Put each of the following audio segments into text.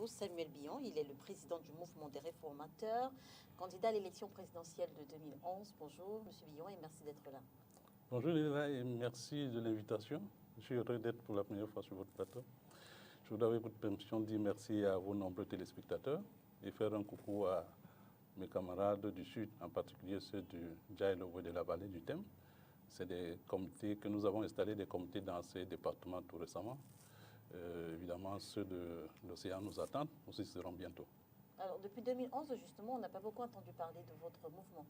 vous Samuel Billon. Il est le président du mouvement des réformateurs, candidat à l'élection présidentielle de 2011. Bonjour, Monsieur Billon, et merci d'être là. Bonjour Léla et merci de l'invitation. Je suis heureux d'être pour la première fois sur votre plateau. Je voudrais, avec votre permission, dire merci à vos nombreux téléspectateurs et faire un coucou à mes camarades du Sud, en particulier ceux du Djaïlovo et de la vallée du Thème. C'est des comités que nous avons installés, des comités dans ces départements tout récemment. Évidemment, ceux de l'océan nous attendent, aussi seront bientôt. Alors, depuis 2011, justement, on n'a pas beaucoup entendu parler de votre mouvement.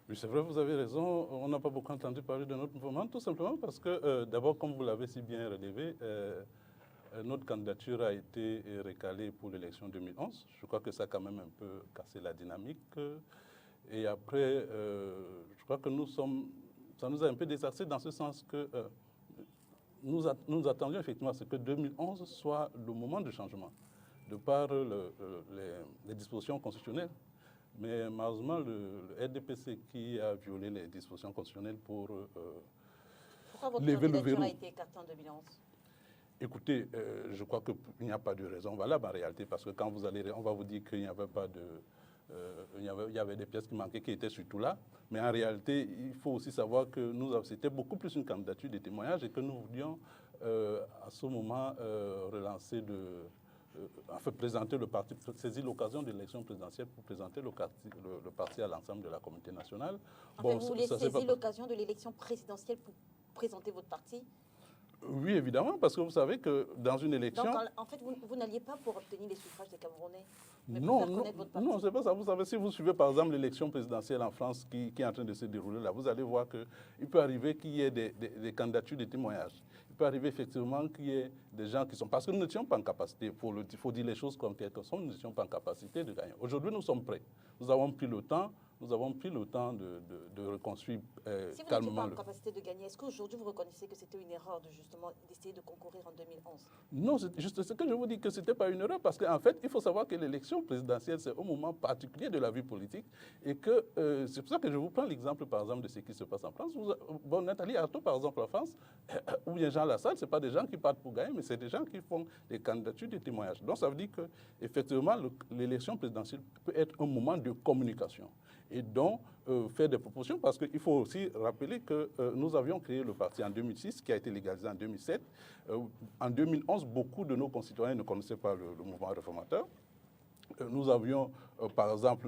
Oui, c'est vrai, vous avez raison. On n'a pas beaucoup entendu parler de notre mouvement, tout simplement parce que, d'abord, comme vous l'avez si bien relevé, notre candidature a été recalée pour l'élection 2011. Je crois que ça a quand même un peu cassé la dynamique. Et après, je crois que ça nous a un peu désaxé dans ce sens que nous attendions effectivement à ce que 2011 soit le moment de changement, de par les dispositions constitutionnelles. Mais malheureusement, le RDPC qui a violé les dispositions constitutionnelles pour Pourquoi votre lever le candidature verrou. a été écartée en 2011? Écoutez, je crois qu'il n'y a pas de raison valable en réalité, parce que quand vous allez, on va vous dire qu'il n'y avait pas de... il y avait des pièces qui manquaient, qui étaient surtout là. Mais en réalité, il faut aussi savoir que c'était beaucoup plus une candidature de témoignage et que nous voulions à ce moment relancer enfin, présenter le parti, saisir l'occasion de l'élection présidentielle pour présenter le parti à l'ensemble de la communauté nationale. En fait, vous voulez saisir l'occasion de l'élection présidentielle pour présenter votre parti? Oui, évidemment, parce que vous savez que dans une élection... Donc, en fait, vous n'alliez pas pour obtenir les suffrages des Camerounais, mais pour Non, faire connaître votre parti. non, c'est pas ça. Vous savez, si vous suivez par exemple l'élection présidentielle en France qui est en train de se dérouler là, vous allez voir qu'il peut arriver qu'il y ait des candidatures de témoignages. Il peut arriver effectivement qu'il y ait des gens qui sont... Parce que nous n'étions pas en capacité, il faut dire les choses comme qu'elles sont, nous n'étions pas en capacité de gagner. Aujourd'hui, nous sommes prêts. Nous avons pris le temps. Nous avons pris le temps de reconstruire calmement. Si vous n'étiez pas en capacité de gagner, est-ce qu'aujourd'hui vous reconnaissez que c'était une erreur d'essayer de concourir en 2011? Non, c'est juste ce que je vous dis, que ce n'était pas une erreur, parce qu'en fait, il faut savoir que l'élection présidentielle, c'est un moment particulier de la vie politique, et que c'est pour ça que je vous prends l'exemple, par exemple, de ce qui se passe en France. Bon, Nathalie Arthaud, par exemple, en France, ou bien Jean Lassalle, ce pas des gens qui partent pour gagner, mais c'est des gens qui font des candidatures de témoignages. Donc, ça veut dire qu'effectivement, l'élection présidentielle peut être un moment de communication. Et donc faire des propositions, parce qu'il faut aussi rappeler que nous avions créé le parti en 2006, qui a été légalisé en 2007. En 2011, beaucoup de nos concitoyens ne connaissaient pas le mouvement réformateur. Nous avions, par exemple,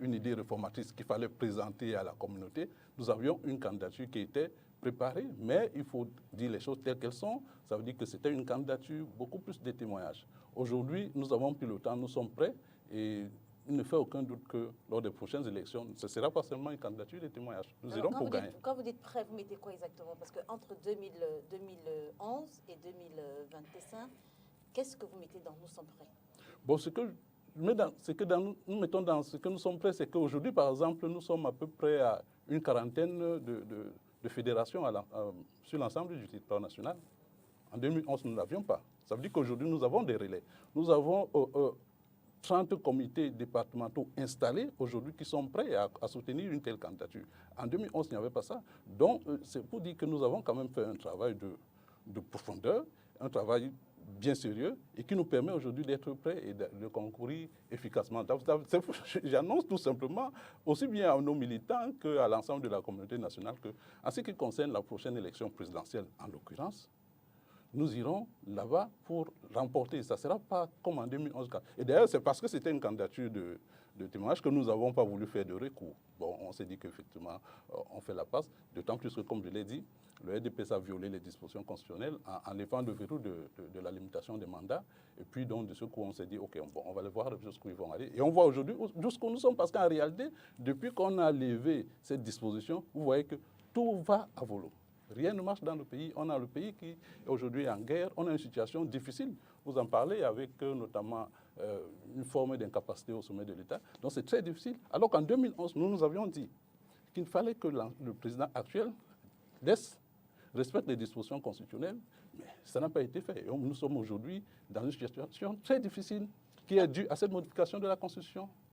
une idée réformatrice qu'il fallait présenter à la communauté. Nous avions une candidature qui était préparée, mais il faut dire les choses telles qu'elles sont. Ça veut dire que c'était une candidature beaucoup plus de témoignages. Aujourd'hui, nous avons pris le temps, nous sommes prêts, et il ne fait aucun doute que lors des prochaines élections, ce ne sera pas seulement une candidature de témoignages. Nous irons pour gagner. Quand vous dites prêt, vous mettez quoi exactement? Parce qu'entre 2011 et 2025, qu'est-ce que vous mettez dans « nous sommes prêts » ? Bon, ce que nous mettons dans ce que nous sommes prêts, c'est qu'aujourd'hui, par exemple, nous sommes à peu près à une quarantaine de fédérations sur l'ensemble du territoire national. En 2011, nous ne l'avions pas. Ça veut dire qu'aujourd'hui, nous avons des relais. Nous avons 30 comités départementaux installés aujourd'hui qui sont prêts à soutenir une telle candidature. En 2011, il n'y avait pas ça. Donc, c'est pour dire que nous avons quand même fait un travail de profondeur, un travail bien sérieux et qui nous permet aujourd'hui d'être prêts et de concourir efficacement. J'annonce tout simplement, aussi bien à nos militants qu'à l'ensemble de la communauté nationale, qu'en ce qui concerne la prochaine élection présidentielle, en l'occurrence, nous irons là-bas pour remporter. Ça ne sera pas comme en 2011. Et d'ailleurs, c'est parce que c'était une candidature de témoignage que nous n'avons pas voulu faire de recours. Bon, on s'est dit qu'effectivement, on fait la passe, d'autant plus que, comme je l'ai dit, le RDPC a violé les dispositions constitutionnelles en levant le verrou de la limitation des mandats. Et puis, donc, de ce coup, on s'est dit, OK, bon, on va aller voir jusqu'où ils vont aller. Et on voit aujourd'hui jusqu'où nous sommes, parce qu'en réalité, depuis qu'on a levé cette disposition, vous voyez que tout va à volo. Rien ne marche dans le pays. On a le pays qui est aujourd'hui en guerre. On a une situation difficile. Vous en parlez avec notamment une forme d'incapacité au sommet de l'État. Donc c'est très difficile. Alors qu'en 2011, nous avions dit qu'il fallait que le président actuel respecte les dispositions constitutionnelles. Mais ça n'a pas été fait. Et nous sommes aujourd'hui dans une situation très difficile qui est due à cette modification de la Constitution.